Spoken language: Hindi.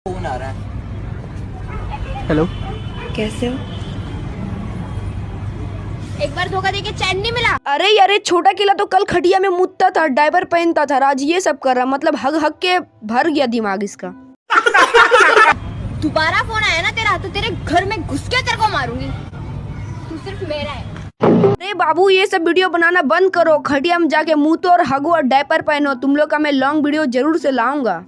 फोन आ रहा है। हेलो, कैसे हो? एक बार धोखा देके चैन नहीं मिला। अरे यार, छोटा किला तो कल खटिया में मुतता था, डायपर पहनता था, आज ये सब कर रहा। मतलब हग हग के भर गया दिमाग इसका। दोबारा फोन आया ना तेरा तो तेरे घर में घुस के तेरे को मारूंगी। तू सिर्फ मेरा है। अरे बाबू, ये सब वीडियो बनाना बंद करो। खटिया में जाके मुतो और हगो और डायपर पहनो। तुम लोग का मैं लॉन्ग वीडियो जरूर से लाऊंगा।